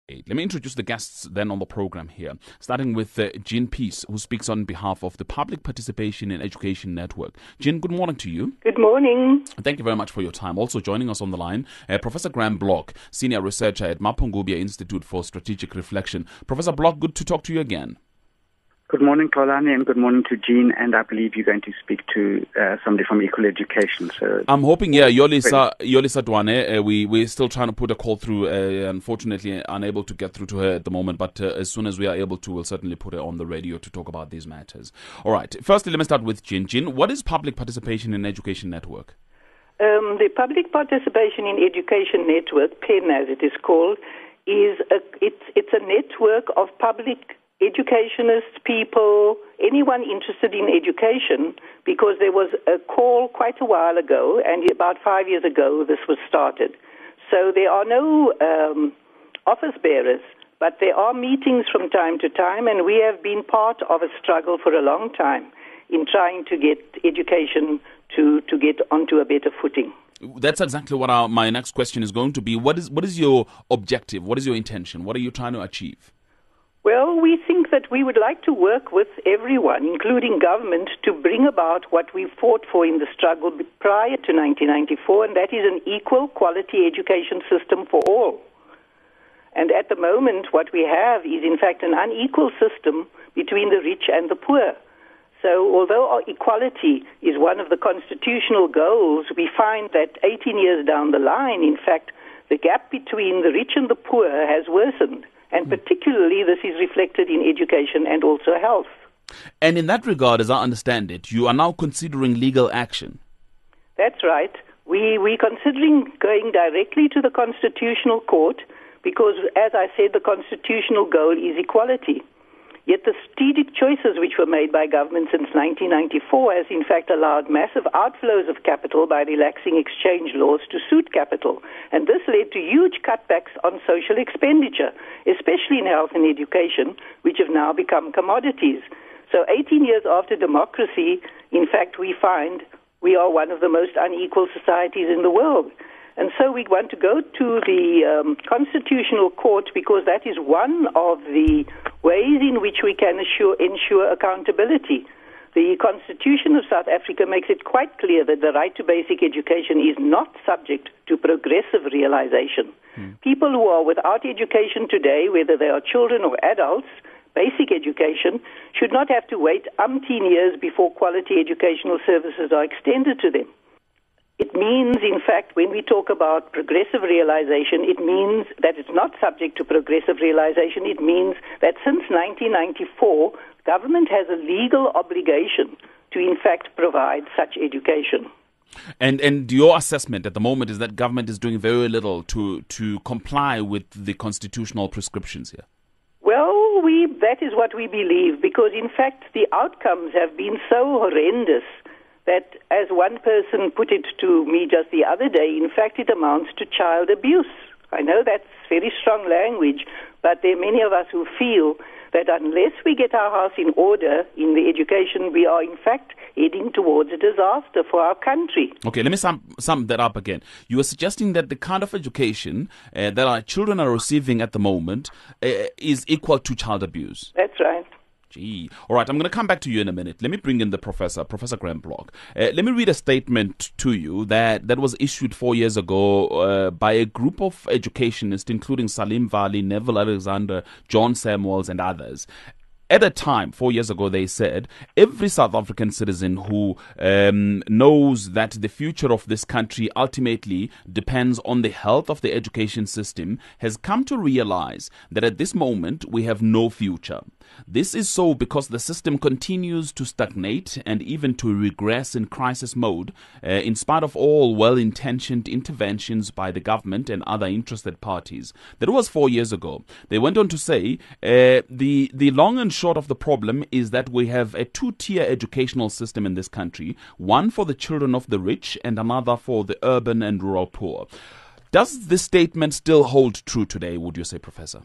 Let me introduce the guests then on the program here, starting with Jean Peace, who speaks on behalf of the Public Participation in Education Network. Jean, good morning to you. Good morning. Thank you very much for your time. Also joining us on the line, Professor Graham Block, Senior Researcher at Mapungubia Institute for Strategic Reflection. Professor Block, good to talk to you again. Good morning, Xolani, and good morning to Jean, and I believe you're going to speak to somebody from Equal Education. So I'm hoping, Yolisa Dwane, we're still trying to put a call through, unfortunately unable to get through to her at the moment, but as soon as we are able to, we'll certainly put her on the radio to talk about these matters. All right, firstly, let me start with Jean. Jean, what is Public Participation in Education Network? The Public Participation in Education Network, PEN as it is called, it's a network of public educationists, people, anyone interested in education, because there was a call quite a while ago, and about 5 years ago this was started. So there are no office bearers, but there are meetings from time to time, and we have been part of a struggle for a long time in trying to get education to get onto a better footing. That's exactly what my next question is going to be. What is your objective? What is your intention? What are you trying to achieve? Well, we think that we would like to work with everyone, including government, to bring about what we fought for in the struggle prior to 1994, and that is an equal quality education system for all. And at the moment, what we have is, in fact, an unequal system between the rich and the poor. So although our equality is one of the constitutional goals, we find that 18 years down the line, in fact, the gap between the rich and the poor has worsened. And particularly this is reflected in education and also health. And in that regard, as I understand it, you are now considering legal action. That's right. We're considering going directly to the Constitutional Court because, as I said, the constitutional goal is equality. Yet the strategic choices which were made by government since 1994 has in fact allowed massive outflows of capital by relaxing exchange laws to suit capital. And this led to huge cutbacks on social expenditure, especially in health and education, which have now become commodities. So 18 years after democracy, in fact, we find we are one of the most unequal societies in the world. And so we want to go to the Constitutional Court because that is one of the ways in which we can ensure accountability. The Constitution of South Africa makes it quite clear that the right to basic education is not subject to progressive realization. People who are without education today, whether they are children or adults, basic education, should not have to wait umpteen years before quality educational services are extended to them. It means, in fact, when we talk about progressive realization, it means that it's not subject to progressive realization. It means that since 1994, government has a legal obligation to, in fact, provide such education. And your assessment at the moment is that government is doing very little to comply with the constitutional prescriptions here? Well, that is what we believe, because, in fact, the outcomes have been so horrendous that, as one person put it to me just the other day, in fact, it amounts to child abuse. I know that's very strong language, but there are many of us who feel that unless we get our house in order in the education, we are, in fact, heading towards a disaster for our country. Okay, let me sum that up again. You are suggesting that the kind of education that our children are receiving at the moment is equal to child abuse. That's right. All right, I'm going to come back to you in a minute. Let me bring in the Professor Graham Block. Let me read a statement to you that was issued 4 years ago by a group of educationists, including Salim Vali, Neville Alexander, John Samuels, and others. At a time, 4 years ago, they said, every South African citizen who knows that the future of this country ultimately depends on the health of the education system has come to realize that at this moment we have no future. This is so because the system continues to stagnate and even to regress in crisis mode, in spite of all well-intentioned interventions by the government and other interested parties. That was 4 years ago. They went on to say, the long and short of the problem is that we have a two-tier educational system in this country, one for the children of the rich and another for the urban and rural poor. Does this statement still hold true today, would you say, Professor?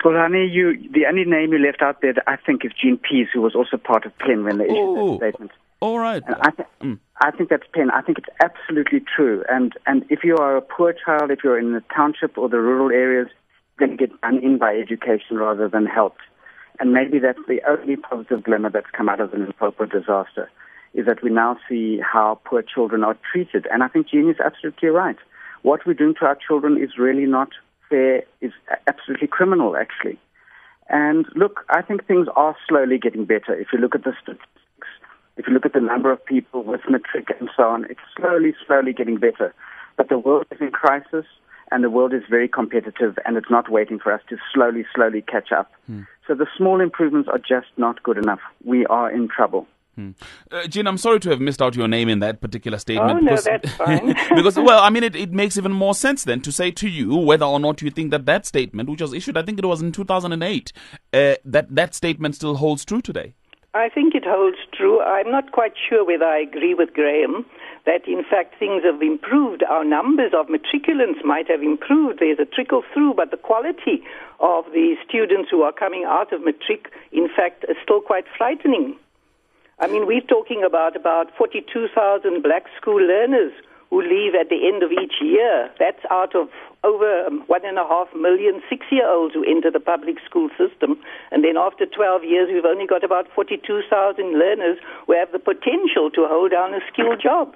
Xolani, the only name you left out there, I think, is Jean Peace, who was also part of PEN when they issued that statement. All right. And I think that's PEN. I think it's absolutely true. And if you are a poor child, if you're in the township or the rural areas, going to get done in by education rather than helped. And maybe that's the only positive glimmer that's come out of the Limpopo disaster, is that we now see how poor children are treated. And I think Jean is absolutely right. What we're doing to our children is really not fair, is absolutely criminal, actually. And look, I think things are slowly getting better. If you look at the statistics, if you look at the number of people with matric and so on, it's slowly getting better. But the world is in crisis, and the world is very competitive, and it's not waiting for us to slowly catch up. So the small improvements are just not good enough. We are in trouble. Jean, I'm sorry to have missed out your name in that particular statement. Oh, no, that's fine. Because, well, I mean, it makes even more sense then to say to you whether or not you think that statement, which was issued, I think it was in 2008, that statement still holds true today. I think it holds true. I'm not quite sure whether I agree with Graham that, in fact, things have improved. Our numbers of matriculants might have improved. There's a trickle through, but the quality of the students who are coming out of matric, in fact, is still quite frightening. I mean, we're talking about 42,000 black school learners who leave at the end of each year. That's out of over 1.5 million 6-year-olds who enter the public school system. And then after 12 years, we've only got about 42,000 learners who have the potential to hold down a skilled job.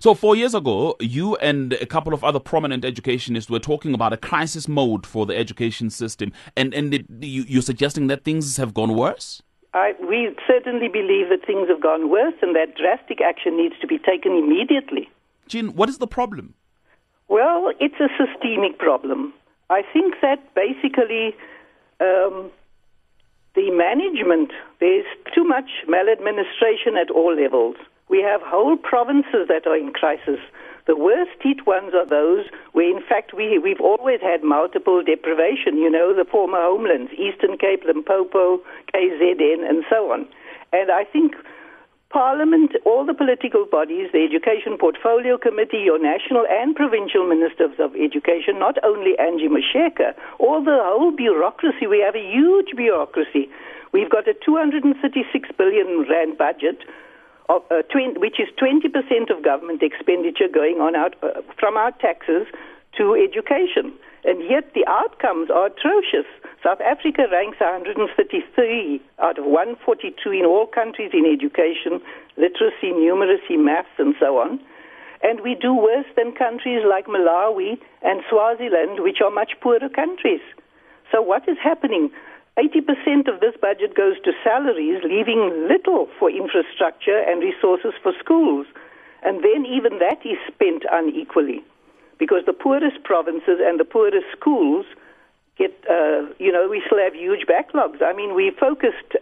So 4 years ago, you and a couple of other prominent educationists were talking about a crisis mode for the education system. And you're suggesting that things have gone worse? We certainly believe that things have gone worse and that drastic action needs to be taken immediately. Jean, what is the problem? Well, it's a systemic problem. I think that basically the management, there's too much maladministration at all levels. We have whole provinces that are in crisis. The worst hit ones are those where, in fact, we've always had multiple deprivation, the former homelands, Eastern Cape, Limpopo, KZN, and so on. And I think Parliament, all the political bodies, the Education Portfolio Committee, your national and provincial ministers of education, not only Angie Masheka, all the whole bureaucracy, we have a huge bureaucracy. We've got a 236 billion rand budget, which is 20% of government expenditure going on out from our taxes to education. And yet the outcomes are atrocious. South Africa ranks 133 out of 142 in all countries in education, literacy, numeracy, maths, and so on. And we do worse than countries like Malawi and Swaziland, which are much poorer countries. So what is happening? 80% of this budget goes to salaries, leaving little for infrastructure and resources for schools. And then even that is spent unequally, because the poorest provinces and the poorest schools get, we still have huge backlogs. I mean, we focused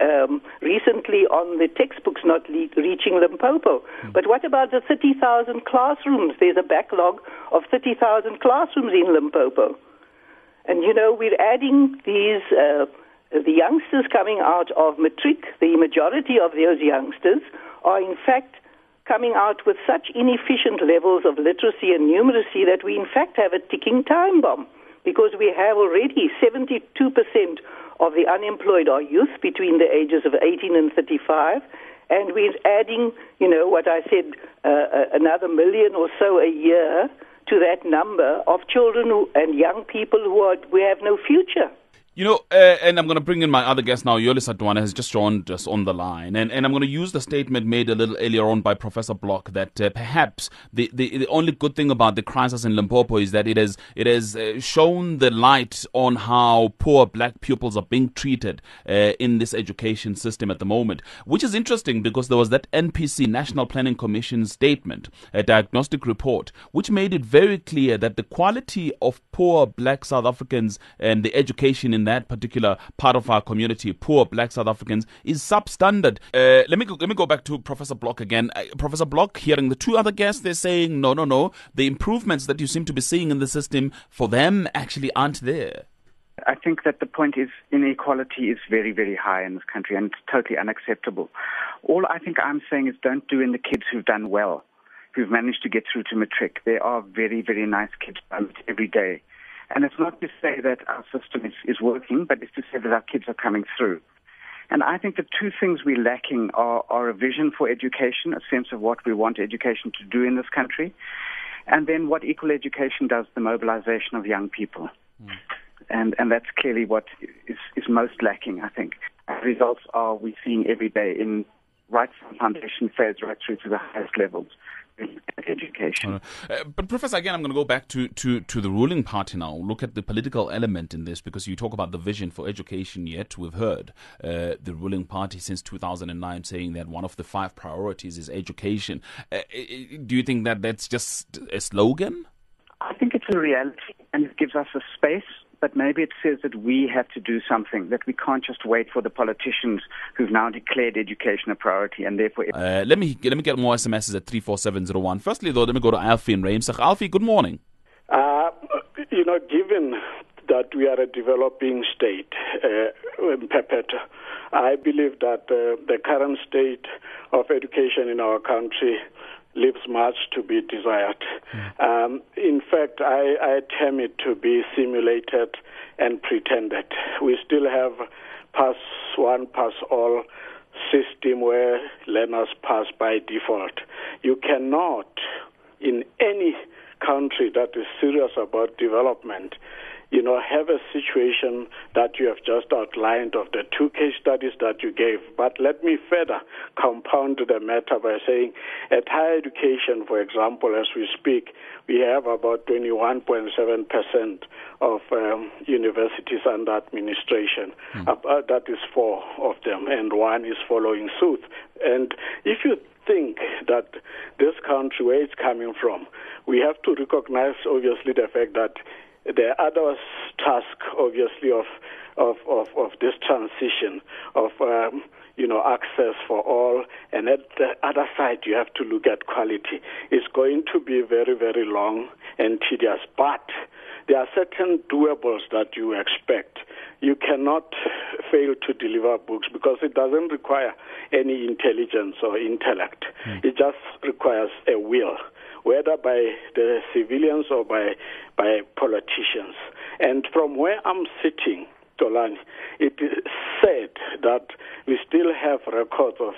recently on the textbooks not reaching Limpopo. But what about the 30,000 classrooms? There's a backlog of 30,000 classrooms in Limpopo. And, we're adding these, the youngsters coming out of matric, the majority of those youngsters are, in fact, coming out with such inefficient levels of literacy and numeracy that we, in fact, have a ticking time bomb, because we have already 72% of the unemployed are youth between the ages of 18 and 35, and we're adding, what I said, another million or so a year to that number of children and young people who have no future. And I'm going to bring in my other guest now. Yoli Sadwana has just joined us on the line. And I'm going to use the statement made a little earlier on by Professor Block that perhaps the only good thing about the crisis in Limpopo is that it has shown the light on how poor black pupils are being treated in this education system at the moment, which is interesting because there was that NPC, National Planning Commission statement, a diagnostic report, which made it very clear that the quality of poor black South Africans and the education in that particular part of our community, poor black South Africans, is substandard. Let me go back to Professor Block again. Professor Block, hearing the two other guests, they're saying, no, the improvements that you seem to be seeing in the system, for them, actually aren't there. I think that the point is inequality is very, very high in this country, and it's totally unacceptable. All I think I'm saying is don't do in the kids who've done well, who've managed to get through to matric. There are very, very nice kids every day. And it's not to say that our system is working, but it's to say that our kids are coming through. And I think the two things we're lacking are a vision for education, a sense of what we want education to do in this country, and then what equal education does, the mobilization of young people. And that's clearly what is most lacking, I think. And results are we're seeing every day in right from foundation phase right through to the highest levels in education. But Professor, again, I'm going to go back to the ruling party now. Look at the political element in this, because you talk about the vision for education, yet we've heard the ruling party since 2009 saying that one of the 5 priorities is education. Do you think that that's just a slogan? I think it's a reality, and it gives us a space, but maybe it says that we have to do something, that we can't just wait for the politicians who've now declared education a priority, and therefore... Let me get more SMSs at 34701. Firstly, though, let me go to Alfie in Reimsig. Alfie, good morning. Given that we are a developing state, I believe that the current state of education in our country leaves much to be desired. In fact, I term it to be simulated and pretended. We still have pass one, pass all system where learners pass by default. You cannot, in any country that is serious about development, have a situation that you have just outlined of the 2 case studies that you gave. But let me further compound the matter by saying at higher education, for example, as we speak, we have about 21.7% of universities under administration. That is 4 of them, and 1 is following suit. And if you think that this country, where it's coming from, we have to recognize, obviously, the fact that the other task, obviously, of this transition of access for all, and at the other side you have to look at quality. It's going to be very, very long and tedious, but there are certain doables that you expect. You cannot fail to deliver books because it doesn't require any intelligence or intellect. It just requires a will, whether by the civilians or by politicians. And from where I'm sitting, Tolani, it is said that we still have records of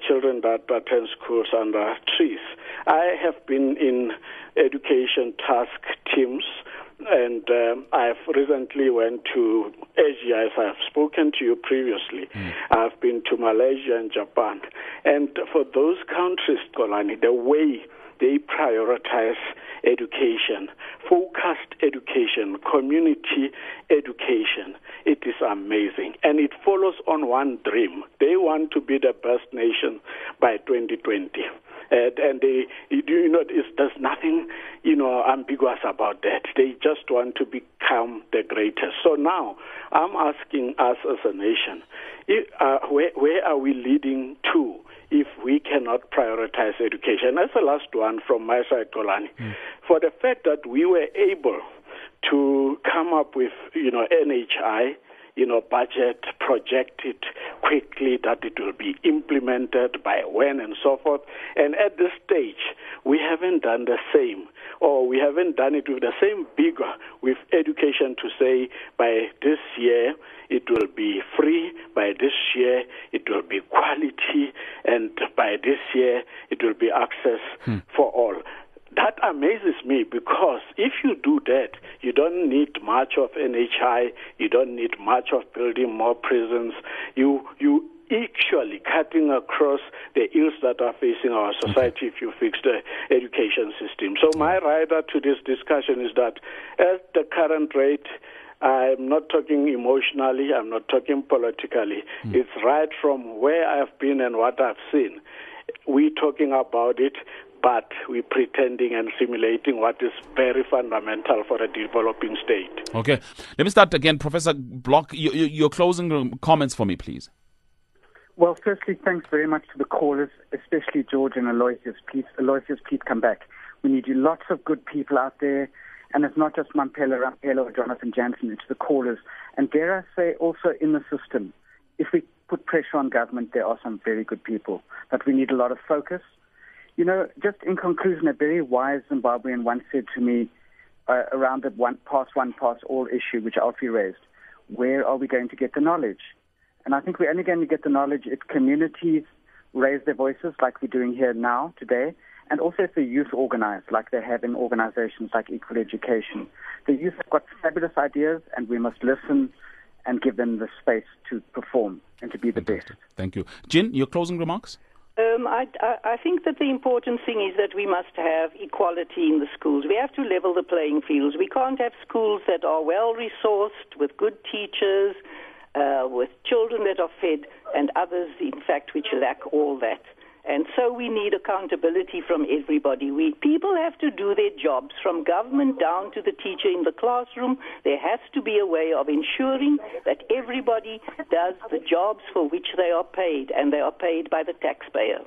children that attend schools under trees. I have been in education task teams, and I've recently went to Asia, as I've spoken to you previously. I've been to Malaysia and Japan. And for those countries, Tolani, the way they prioritize education, focused education, community education. It is amazing. And it follows on one dream. They want to be the best nation by 2020. And there's nothing, ambiguous about that. They just want to become the greatest. So now, I'm asking us as a nation, where are we leading to if we cannot prioritize education? That's the last one from my side, Tolani. For the fact that we were able to come up with, NHI, budget, project it quickly, that it will be implemented by when and so forth. And at this stage, we haven't done the same, or we haven't done it with the same vigor with education to say by this year it will be free, by this year it will be quality, and by this year it will be access for all. That amazes me, because if you do that, you don't need much of NHI, you don't need much of building more prisons. You actually cutting across the ills that are facing our society if you fix the education system. So my rider to this discussion is that at the current rate, I'm not talking emotionally, I'm not talking politically. It's right from where I've been and what I've seen. We're talking about it, but we're pretending and simulating what is very fundamental for a developing state. Okay. Let me start again. Professor Block, your closing comments for me, please. Well, firstly, thanks very much to the callers, especially George and Aloysius. Please come back. We need you. Lots of good people out there. And it's not just Mampela, Rampela, or Jonathan Jansen. It's the callers. And dare I say, also in the system, if we put pressure on government, there are some very good people. But we need a lot of focus. Just in conclusion, a very wise Zimbabwean once said to me around the one pass all issue, which Alfie raised, where are we going to get the knowledge? And I think we're only going to get the knowledge if communities raise their voices like we're doing here now, today, And also if the youth organize, like they have in organizations like Equal Education. The youth have got fabulous ideas, and we must listen and give them the space to perform and to be the best. Thank you. Jin, your closing remarks? I think that the important thing is that we must have equality in the schools. We have to level the playing fields. We can't have schools that are well-resourced, with good teachers, with children that are fed, and others, in fact, which lack all that. And so we need accountability from everybody. People have to do their jobs, from government down to the teacher in the classroom. There has to be a way of ensuring that everybody does the jobs for which they are paid, and they are paid by the taxpayer.